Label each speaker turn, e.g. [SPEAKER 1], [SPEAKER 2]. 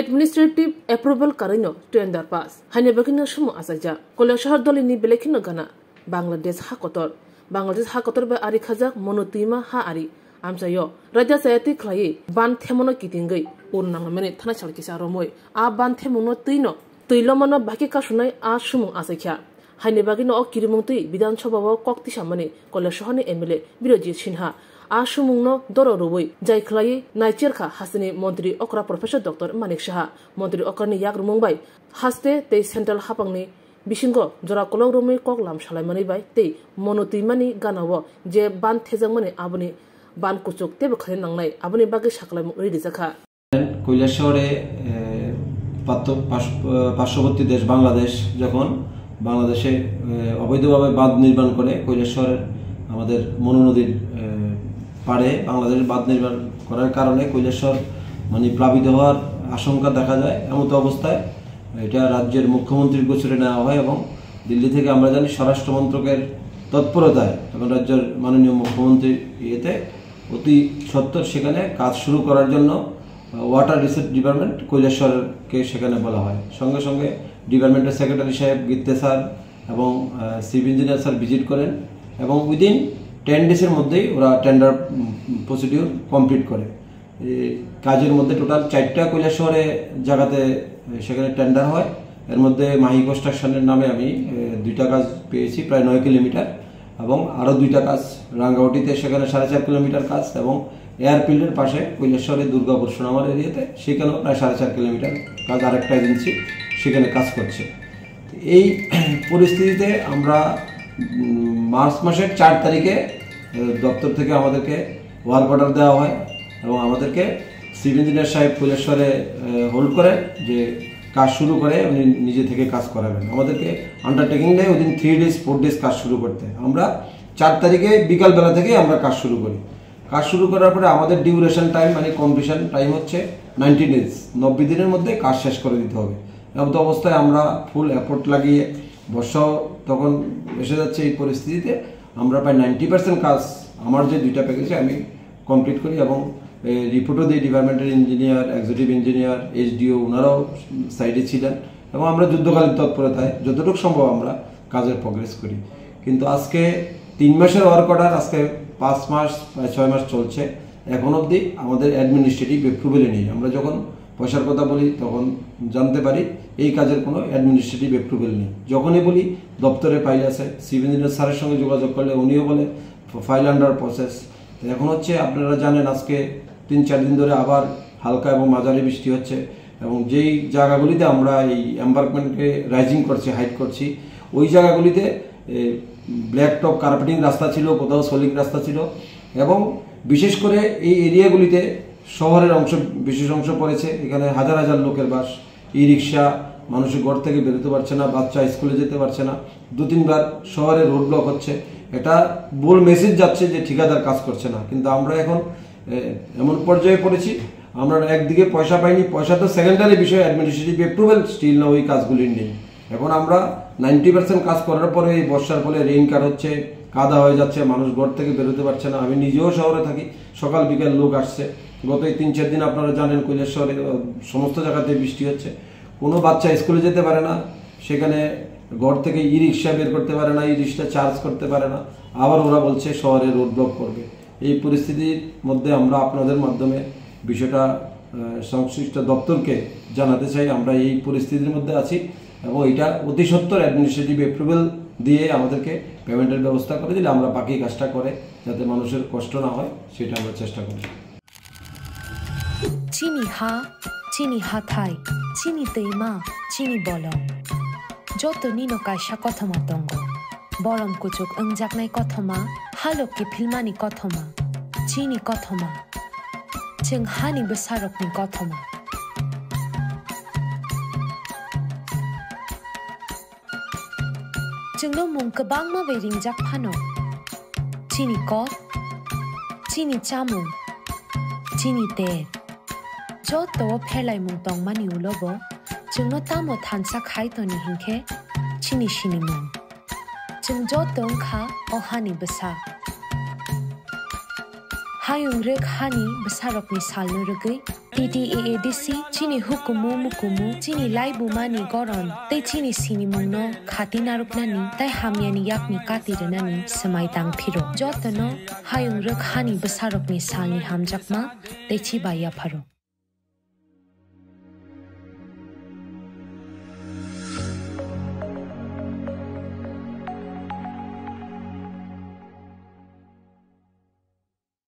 [SPEAKER 1] administrative approval karino tender pass hanya bagino sumu asaja kola shahar dolini belekino gana Bangladesh hakotor ba ari khajak monotima ha ari amsayo raja sayati khlai ban themono kitingai urnang mene thana chalkisa romoi a ban themono tuilomono baki ka sunai a sumu asakya hanya bagino o kirimungtui bidan sabha kokti samane kola shahani MLA Birojit Sinha Ashumungno Dororoi, Jai Klai, Naicherka, Hasani, Montri Okra Professor Dr. Manik Shaha, Montri Okrani Yagr Mumbai, Haste, Te Central Hapangni, Bishingo, Jora Kolong Rumi Koklam Shalamani by Te, Monotimani Ganawa, Je Ban Tezamani Abuni, Ban Kuchuk, Tebakhan Nangai, Abuni Bagi Shaklam Ridizaka.
[SPEAKER 2] কৈলাসহরে পার্শ্ববর্তী দেশ বাংলাদেশ যখন বাংলাদেশে অবৈধভাবে বাঁধ নির্মাণ করে কৈলাসহরের আমাদের মনু নদীর পাড়ে বাংলাদেশের বাঁধ নির্মাণ করার কারণে কৈলাসহর মানে প্লাবিত হওয়ার আশঙ্কা দেখা যায়। এমতো অবস্থায় এটা রাজ্যের মুখ্যমন্ত্রীর গোচরে নেওয়া হয় এবং দিল্লি থেকে আমরা জানি স্বরাষ্ট্র মন্ত্রকের তৎপরতায় এবং রাজ্যের মাননীয় মুখ্যমন্ত্রীর ইয়েতে অতি সত্বর সেখানে কাজ শুরু করার জন্য ওয়াটার রিসোর্স ডিপার্টমেন্ট কৈলাসহরকে সেখানে বলা হয়। সঙ্গে সঙ্গে ডিপার্টমেন্টের সেক্রেটারি সাহেব গীতে স্যার এবং চিফ ইঞ্জিনিয়ার স্যার ভিজিট করেন এবং উইদিন 10 ডেজের মধ্যেই ওরা টেন্ডার প্রসিডিউর কমপ্লিট করে। কাজের মধ্যে টোটাল 4টা কৈলাসহরে জায়গাতে সেখানে টেন্ডার হয়। এর মধ্যে মাহি কনস্ট্রাকশনের নামে আমি 2টা কাজ পেয়েছি প্রায় 9 কিলোমিটার এবং আরও 2টা কাজ রাঙ্গাউটিতে সেখানে 4.5 কিলোমিটার কাজ এবং এয়ারফিল্ডের পাশে কৈলাসহরে দুর্গাপুর সোনামার এরিয়াতে সেখানেও প্রায় 4.5 কিলোমিটার কাজ আরেকটা এজেন্সি সেখানে কাজ করছে। এই পরিস্থিতিতে আমরা মার্চ মাসের 4 তারিখে দপ্তর থেকে আমাদেরকে ওয়ার্ক অর্ডার দেওয়া হয় এবং আমাদেরকে চিফ ইঞ্জিনিয়ার সাহেব কৈলাসহরে হোল্ড করে যে কাজ শুরু করে উনি নিজে থেকে কাজ করাবেন। আমাদেরকে আন্ডারটেকিং দেয় উইদিন 3 ডেজ 4 ডেজ কাজ শুরু করতে। আমরা 4 তারিখে বিকালবেলা থেকে আমরা কাজ শুরু করি। কাজ শুরু করার পরে আমাদের ডিউরেশন টাইম মানে কমপ্লিশন টাইম হচ্ছে 90 ডেজ, 90 দিনের মধ্যে কাজ শেষ করে দিতে হবে। এমন অবস্থায় আমরা ফুল এফোর্ট লাগিয়ে বর্ষাও তখন এসে যাচ্ছে, এই পরিস্থিতিতে আমরা প্রায় 90% কাজ আমার যে 2টা প্যাকেজে আমি কমপ্লিট করি এবং রিপোর্টও দিই ডিপার্টমেন্টের ইঞ্জিনিয়ার, এক্সিকিউটিভ ইঞ্জিনিয়ার, SDO ওনারাও সাইডে ছিলেন এবং আমরা যুদ্ধকালীন তৎপরতায় যতটুকু সম্ভব আমরা কাজের প্রোগ্রেস করি। কিন্তু আজকে 3 মাসের ওয়ার্ক অর্ডার, আজকে 5 মাস প্রায় 6 মাস চলছে, এখন অবধি আমাদের অ্যাডমিনিস্ট্রেটিভ অ্যাপ্রুভেলই নেই। আমরা যখন পয়সার কথা বলি তখন জানতে পারি এই কাজের কোনো অ্যাডমিনিস্ট্রেটিভ অ্যাপ্রুভেল নেই। যখনই বলি দপ্তরে ফাইল আছে, চিফ ইঞ্জিনিয়ার স্যারের সঙ্গে যোগাযোগ করলে উনিও বলে ফাইল আন্ডার প্রসেস। তো এখন হচ্ছে আপনারা জানেন আজকে 3-4 দিন ধরে আবার হালকা এবং মাঝারি বৃষ্টি হচ্ছে এবং যেই জায়গাগুলিতে আমরা এই এম্বার্কমেন্টকে রাইজিং করছি, হাইট করছি, ওই জায়গাগুলিতে ব্ল্যাক টপ কার্পেটিং রাস্তা ছিল, কোথাও সলিং রাস্তা ছিল এবং বিশেষ করে এই এরিয়াগুলিতে শহরের অংশ বিশেষ অংশ পড়েছে। এখানে হাজার হাজার লোকের বাস, ই রিক্সা, মানুষের ঘর থেকে বেরোতে পারছে না, বাচ্চা স্কুলে যেতে পারছে না, 2-3 বার শহরে রোড ব্লক হচ্ছে। এটা বল মেসেজ যাচ্ছে যে ঠিকাদার কাজ করছে না। কিন্তু আমরা এখন এমন পর্যায়ে পড়েছি, আমরা একদিকে পয়সা পাইনি, পয়সা তো সেকেন্ডারি বিষয়, অ্যাডমিনিস্ট্রেটিভ অ্যাপ্রুভেল স্টিল না ওই কাজগুলির নেই। এখন আমরা 90% কাজ করার পরে এই বর্ষার ফলে রেইন কার হচ্ছে, কাদা হয়ে যাচ্ছে, মানুষ ঘর থেকে বেরোতে পারছে না। আমি নিজেও শহরে থাকি, সকাল বিকাল লোক আসছে। গত 3-4 দিন আপনারা জানেন কৈলাসহরে সমস্ত জায়গাতে বৃষ্টি হচ্ছে, কোনো বাচ্চা স্কুলে যেতে পারে না, সেখানে ঘর থেকে ই রিক্সা বের করতে পারে না, ই রিক্সা চার্জ করতে পারে না, আবার ওরা বলছে শহরে রোড ব্লক করবে। এই পরিস্থিতির মধ্যে আমরা আপনাদের মাধ্যমে বিষয়টা সংশ্লিষ্ট দপ্তরকে জানাতে চাই আমরা এই পরিস্থিতির মধ্যে আছি এবং এটা অতি সত্বর অ্যাডমিনিস্ট্রেটিভ অ্যাপ্রুভেল দিয়ে আমাদেরকে পেমেন্টের ব্যবস্থা করে দিলে আমরা বাকি কাজটা করে যাতে মানুষের কষ্ট না হয় সেটা আমরা চেষ্টা করি।
[SPEAKER 3] চিনি হাথাই চিনি তৈমা চিনি বলম যত নিনো কাইসা কথমা দঙ্গ বরম কুচুক ওংজাকনাই কথমা হালককে ফিলমানি কথমা চিনি কথমা जों हानि बोसारकनि गथमा जोंनो मुं गोबां माबे रिंजाक फानो चिनि कट चिनि चामुं चिनि ते जत फेलाय मुं दंमानि उलबो जोंनो तामो थानसा खायतनि हिंखे चिनि सिनि मुं जों जत ओंखा अहानि बोसा Hayung rek hani besarok ni salno regui TTAADC chini hukumu mukumu chini laibu mani goron tei chini sini mungno khati naruknani tai hamyani yakni katiranani samai tang phiro jotono hayung rok hani basarokni salni hamjakma tei chibaya pharo